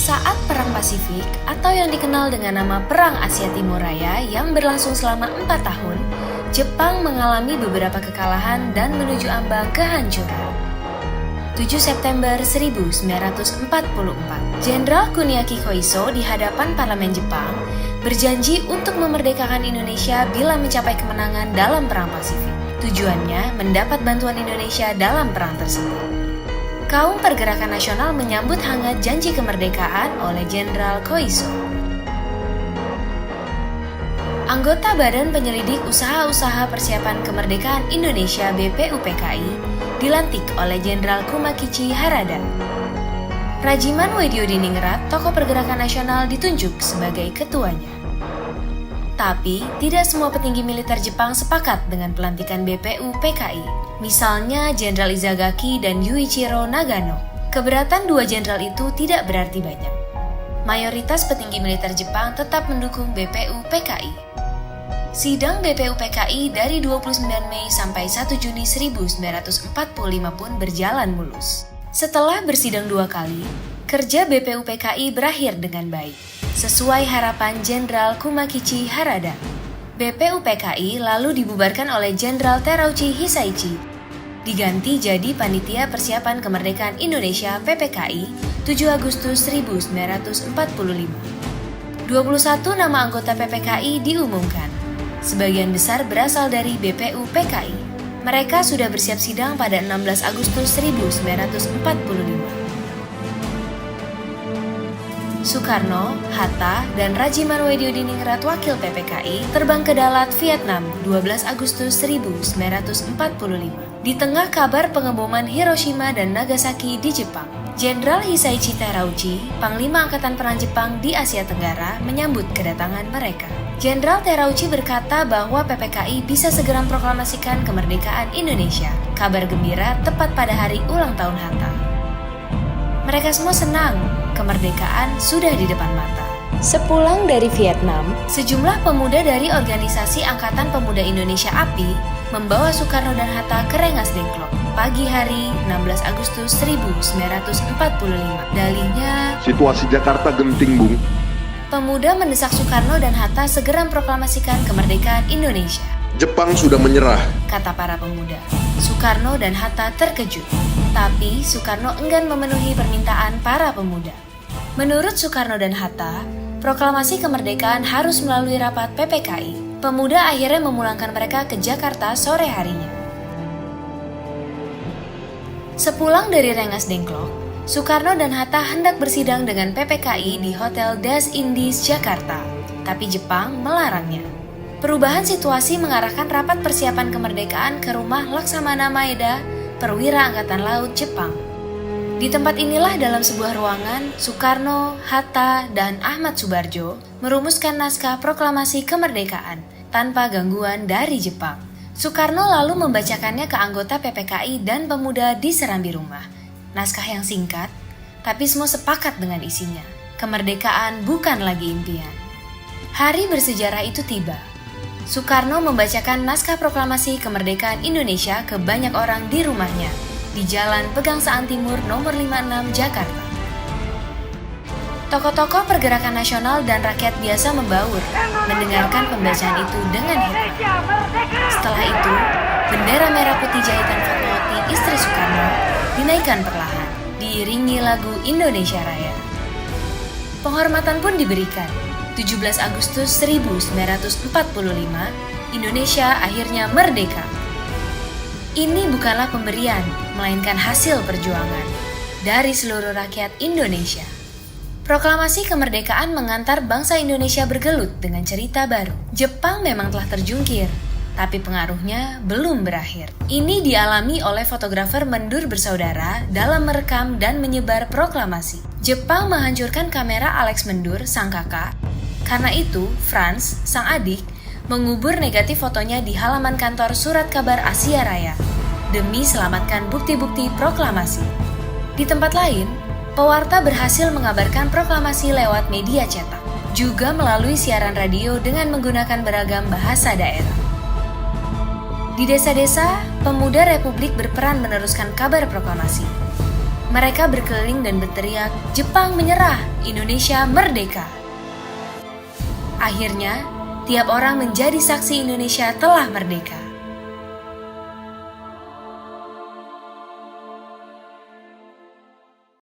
Saat Perang Pasifik atau yang dikenal dengan nama Perang Asia Timur Raya yang berlangsung selama 4 tahun, Jepang mengalami beberapa kekalahan dan menuju ambang kehancuran. 7 September 1944, Jenderal Kuniaki Koiso di hadapan parlemen Jepang berjanji untuk memerdekakan Indonesia bila mencapai kemenangan dalam Perang Pasifik. Tujuannya mendapat bantuan Indonesia dalam perang tersebut. Kaum Pergerakan Nasional menyambut hangat janji kemerdekaan oleh Jenderal Koiso. Anggota Badan Penyelidik Usaha-Usaha Persiapan Kemerdekaan Indonesia (BPUPKI) dilantik oleh Jenderal Kumakichi Harada. Rajiman Weddiodiningrat, tokoh Pergerakan Nasional, ditunjuk sebagai ketuanya. Tapi, tidak semua petinggi militer Jepang sepakat dengan pelantikan BPUPKI. Misalnya Jenderal Izagaki dan Yuichiro Nagano. Keberatan dua jenderal itu tidak berarti banyak. Mayoritas petinggi militer Jepang tetap mendukung BPUPKI. Sidang BPUPKI dari 29 Mei sampai 1 Juni 1945 pun berjalan mulus. Setelah bersidang 2 kali, kerja BPUPKI berakhir dengan baik. Sesuai harapan Jenderal Kumakichi Harada, BPUPKI lalu dibubarkan oleh Jenderal Terauchi Hisaichi, diganti jadi Panitia Persiapan Kemerdekaan Indonesia (PPKI) 7 Agustus 1945. 21 nama anggota PPKI diumumkan. Sebagian besar berasal dari BPUPKI. Mereka sudah bersiap sidang pada 16 Agustus 1945. Soekarno, Hatta, dan Rajiman Weddiodiningrat wakil PPKI terbang ke Dalat, Vietnam, 12 Agustus 1945. Di tengah kabar pengeboman Hiroshima dan Nagasaki di Jepang, Jenderal Hisaichi Terauchi, Panglima Angkatan Perang Jepang di Asia Tenggara, menyambut kedatangan mereka. Jenderal Terauchi berkata bahwa PPKI bisa segera memproklamasikan kemerdekaan Indonesia. Kabar gembira tepat pada hari ulang tahun Hatta. Mereka semua senang, kemerdekaan sudah di depan mata. Sepulang dari Vietnam, sejumlah pemuda dari Organisasi Angkatan Pemuda Indonesia API membawa Soekarno dan Hatta ke Rengas Dengklok pagi hari 16 Agustus 1945. Dalihnya, situasi Jakarta genting, Bung. Pemuda mendesak Soekarno dan Hatta segera memproklamasikan kemerdekaan Indonesia. Jepang sudah menyerah, kata para pemuda. Soekarno dan Hatta terkejut, tapi Soekarno enggan memenuhi permintaan para pemuda. Menurut Soekarno dan Hatta, proklamasi kemerdekaan harus melalui rapat PPKI. Pemuda akhirnya memulangkan mereka ke Jakarta sore harinya. Sepulang dari Rengas Dengklok, Soekarno dan Hatta hendak bersidang dengan PPKI di Hotel Das Indies, Jakarta, tapi Jepang melarangnya. Perubahan situasi mengarahkan rapat persiapan kemerdekaan ke rumah Laksamana Maeda, Perwira Angkatan Laut Jepang. Di tempat inilah dalam sebuah ruangan, Soekarno, Hatta, dan Ahmad Subarjo merumuskan naskah proklamasi kemerdekaan tanpa gangguan dari Jepang. Soekarno lalu membacakannya ke anggota PPKI dan pemuda di serambi rumah. Naskah yang singkat, tapi semua sepakat dengan isinya. Kemerdekaan bukan lagi impian. Hari bersejarah itu tiba. Soekarno membacakan naskah proklamasi kemerdekaan Indonesia ke banyak orang di rumahnya, di Jalan Pegangsaan Timur nomor 56 Jakarta. Tokoh-tokoh Pergerakan Nasional dan rakyat biasa membaur, mendengarkan pembacaan itu dengan heran. Setelah itu, bendera merah putih jahitan Fatmawati, istri Soekarno, dinaikkan perlahan, diiringi lagu Indonesia Raya. Penghormatan pun diberikan. 17 Agustus 1945, Indonesia akhirnya merdeka. Ini bukanlah pemberian, melainkan hasil perjuangan dari seluruh rakyat Indonesia. Proklamasi kemerdekaan mengantar bangsa Indonesia bergelut dengan cerita baru. Jepang memang telah terjungkir, tapi pengaruhnya belum berakhir. Ini dialami oleh fotografer Mendur bersaudara dalam merekam dan menyebar proklamasi. Jepang menghancurkan kamera Alex Mendur, sang kakak. Karena itu, Franz, sang adik, mengubur negatif fotonya di halaman kantor Surat Kabar Asia Raya demi selamatkan bukti-bukti proklamasi. Di tempat lain, pewarta berhasil mengabarkan proklamasi lewat media cetak, juga melalui siaran radio dengan menggunakan beragam bahasa daerah. Di desa-desa, pemuda Republik berperan meneruskan kabar proklamasi. mereka berkeliling dan berteriak, "Jepang menyerah, Indonesia merdeka!" Akhirnya, tiap orang menjadi saksi Indonesia telah merdeka.